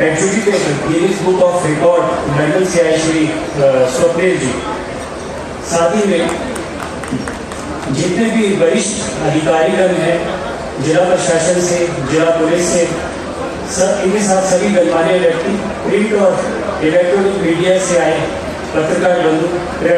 Adjudicator Guinness book of record London से आए श्री स्वप्निल जी। साथ ही में जितने भी वरिष्ठ अधिकारीगण हैं जिला प्रशासन से, जिला पुलिस से, सब इनके साथ सभी गणमान्य व्यक्ति, प्रिंट और इलेक्ट्रॉनिक मीडिया से आए पत्रकार बंधु,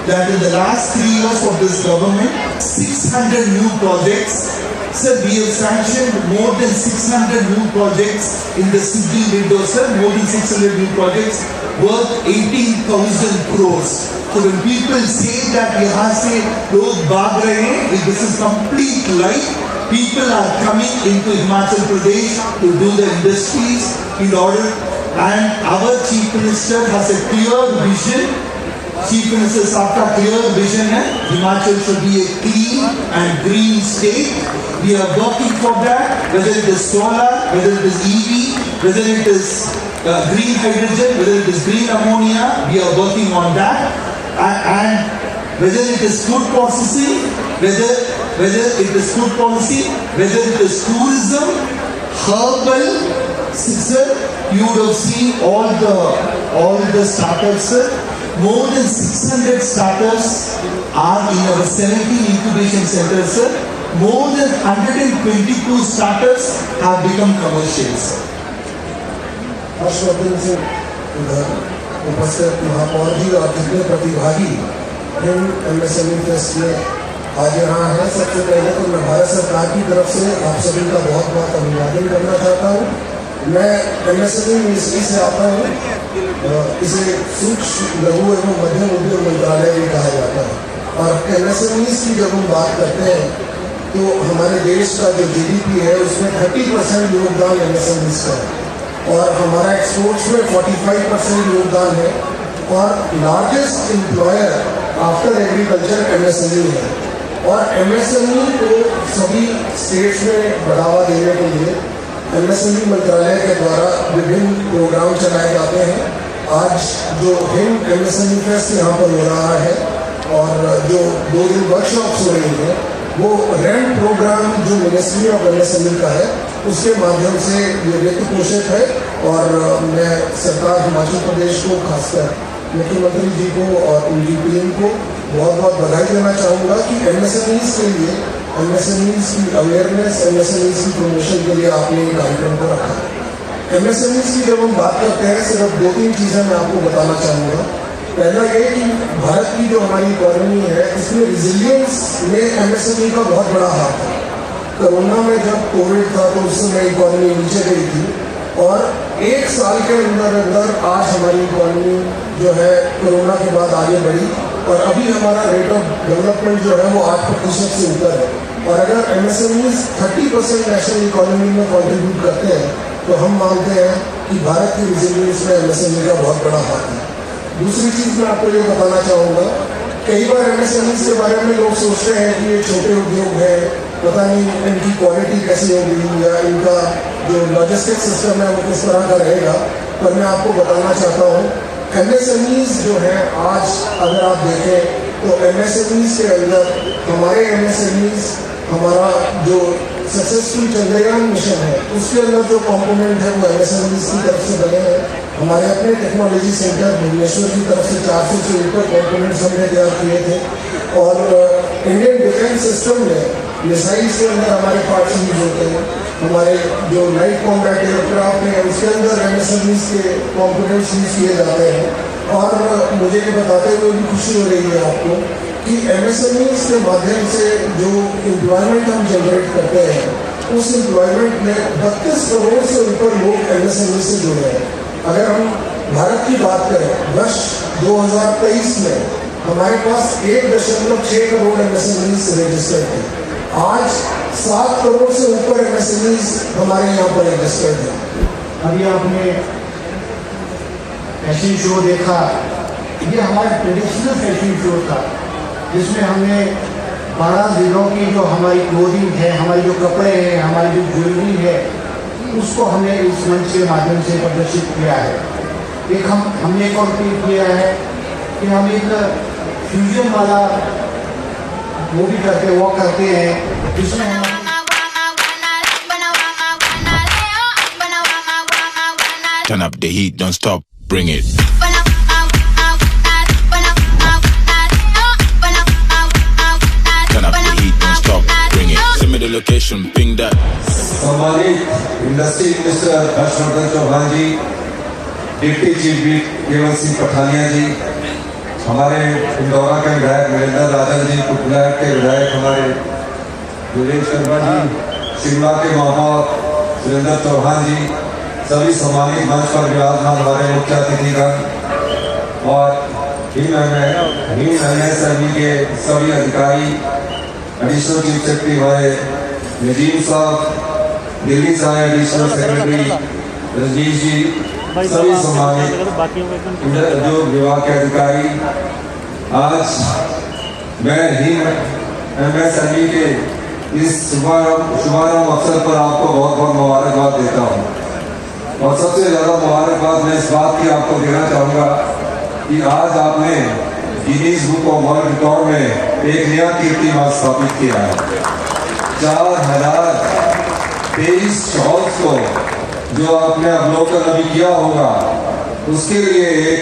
that in the last 3 years of this government, 600 new projects. Sir, we have sanctioned more than 600 new projects in the city window, sir, more than 600 new projects worth 18,000 crores. So when people say that यहाँ से लोग भाग रहे हैं, this is complete lie. People are coming into Himachal Pradesh to do the industries in order, and our Chief Minister has a clear vision. Chief Minister साहब का clear vision है, Himachal should be a clean and green state. We are working for that, whether it is solar, whether it is EV, whether it is green hydrogen, whether it is green ammonia, we are working on that. And whether it is food processing, whether it is food policy, whether it is tourism, herbal, sir, you would have seen all the startups, sir. More than 600 startups are in our 17 incubation centers, sir. More than 122 startups have become commercials. Harshvardhan से उपस्थित महापौर जी और जितने प्रतिभागी MSME fest में आज यहाँ हैं, सबसे पहले तो मैं भारत सरकार की तरफ से आप सभी का बहुत बहुत अभिवादन करना चाहता हूँ। मैं MSME मिनिस्ट्री से आता हूँ, इसे सूक्ष्म लघु एवं मध्यम उद्योग मंत्रालय भी कहा जाता है। और MSMEs की जब हम बात करते हैं तो हमारे देश का जो GDP है उसमें 30% योगदान MSMEs का है, और हमारा एक्सपोर्ट्स में 45% योगदान है, और largest employer after agriculture MSME है। और MSME को सभी स्टेट्स में बढ़ावा देने के लिए MSME मंत्रालय के द्वारा विभिन्न प्रोग्राम चलाए जाते हैं। आज जो हिंद MSME फेस्ट यहाँ पर हो रहा है और जो 2 दिन वर्कशॉप्स हो रही हैं, वो रेंट प्रोग्राम जो मिनिस्ट्री ऑफ MSME का है उसके माध्यम से ये वित्त पोषित है। और मैं सरकार हिमाचल प्रदेश को, खासकर मुख्यमंत्री जी को और उनकी टीम को बहुत बहुत बधाई देना चाहूँगा कि MSMEs के लिए, MSMEs की अवेयरनेस, MSMEs की प्रमोशन के लिए आपने ये कार्यक्रम को रखा है। MSMEs की जब हम बात करते हैं, सिर्फ 2-3 चीज़ें मैं आपको बताना चाहूँगा। पहला ये कि भारत की जो हमारी इकॉनमी है इसमें रिजिलियंस में MSME का बहुत बड़ा हाथ है। कोरोना में जब कोविड था तो उस समय इकॉनमी नीचे गई थी, और 1 साल के अंदर आज हमारी इकॉनमी जो है कोरोना के बाद आगे बढ़ी, और अभी हमारा रेट ऑफ डेवलपमेंट जो है वो 8% से ऊपर है। और अगर MSMEs 30% नेशनल इकॉनमी में कॉन्ट्रीब्यूट करते हैं तो हम मानते हैं कि भारत की रिजिलियंस में MSME का बहुत बड़ा हाथ है। दूसरी चीज़ मैं आपको ये बताना चाहूँगा, कई बार MSMEs के बारे में लोग सोचते हैं कि ये छोटे उद्योग हैं, पता नहीं इनकी क्वालिटी कैसी होगी या इनका जो लॉजिस्टिक सिस्टम है वो किस तरह का रहेगा। पर मैं आपको बताना चाहता हूँ, MSMEs जो हैं आज अगर आप देखें तो MSMEs के अंदर हमारे MSMEs, हमारा जो सक्सेसफुल चंद्रयान मिशन है उसके अंदर जो कंपोनेंट है वो MSMEs की तरफ से बने हैं। हमारे अपने टेक्नोलॉजी सेंटर भुवनेश्वर की तरफ से 400 से ऊपर कंपोनेंट्स हमने तैयार किए थे। और इंडियन डिफेंस सिस्टम में मिसाइल्स के अंदर हमारे पार्ट्स यूज होते हैं। हमारे जो लाइट कॉम्बैट एयरक्राफ्ट है उसके अंदर MSMEs के कंपोनेंट्स यूज किए जाते हैं। और मुझे ये बताते हुए भी खुशी हो रही है आपको कि MSMEs के माध्यम से जो एम्प्लॉयमेंट हम जनरेट करते हैं उस एम्प्लॉयमेंट में 32 करोड़ से ऊपर लोग MSMEs से जुड़े हैं। अगर हम भारत की बात करें वर्ष 2023 में हमारे पास 1.6 करोड़ MSMEs रजिस्टर्ड थे। आज 7 करोड़ से ऊपर MSMEs हमारे यहाँ पर रजिस्टर्ड है। अभी आपने फैशन शो देखा, ये हमारा ट्रेडिशनल फैशन शो था जिसमें हमने 12 दिनों की जो हमारी क्लोथिंग है, हमारे जो कपड़े हैं, हमारी जो ज्वेलरी है, उसको हमने इस मंच के माध्यम से प्रदर्शित किया है। एक हमने एक और किया है कि हम एक फ्यूजन वाला वो भी करते वॉक करते हैं जिसमें हम Turn up the heat, don't stop, bring it. Turn up the heat, don't stop, bring it. Send me the location, ping that. सम्मानित इंडस्ट्री मिनिस्टर हर्षवर्धन चौहान जी, डिप्टी चीफ विप केवल सिंह पठानिया जी, हमारे इंदौरा के विधायक वीरेंद्र राजन जी, कुटनायक के विधायक हमारे वीरेंद्र शर्मा जी, शिमला के महापौर सुरेंद्र चौहान जी, सभी सम्मानित मंच पर विराजमान हमारे मुख्य अतिथिगण और MSME के सभी अधिकारी, एडिशनल चीफ सेक्रेटरी हमारे नजीम साहब, दिल्ली से आए एडिशनल सेक्रेटरी रजनीश जी, सभी सम्मानित जो विभाग के अधिकारी, आज मैं MSME के इस शुभारंभ अवसर पर आपको बहुत बहुत मुबारकबाद देता हूँ। और सबसे ज़्यादा मुबारकबाद मैं इस बात की आपको देना चाहूँगा कि आज आपने Guinness book of world record में एक नया कीर्तिमान स्थापित किया है। 4023 शॉट्स को जो आपने अवलोकन अभी किया होगा, उसके लिए एक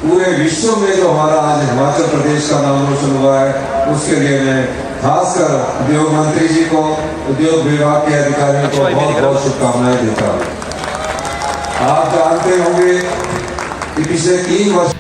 पूरे विश्व में जो हमारा आज हिमाचल प्रदेश का नाम रोशन हुआ है, उसके लिए मैं खासकर उद्योग मंत्री जी को, उद्योग विभाग के अधिकारियों को बहुत बहुत शुभकामनाएं देता हूँ। आप जानते होंगे कि पिछले 3 वर्ष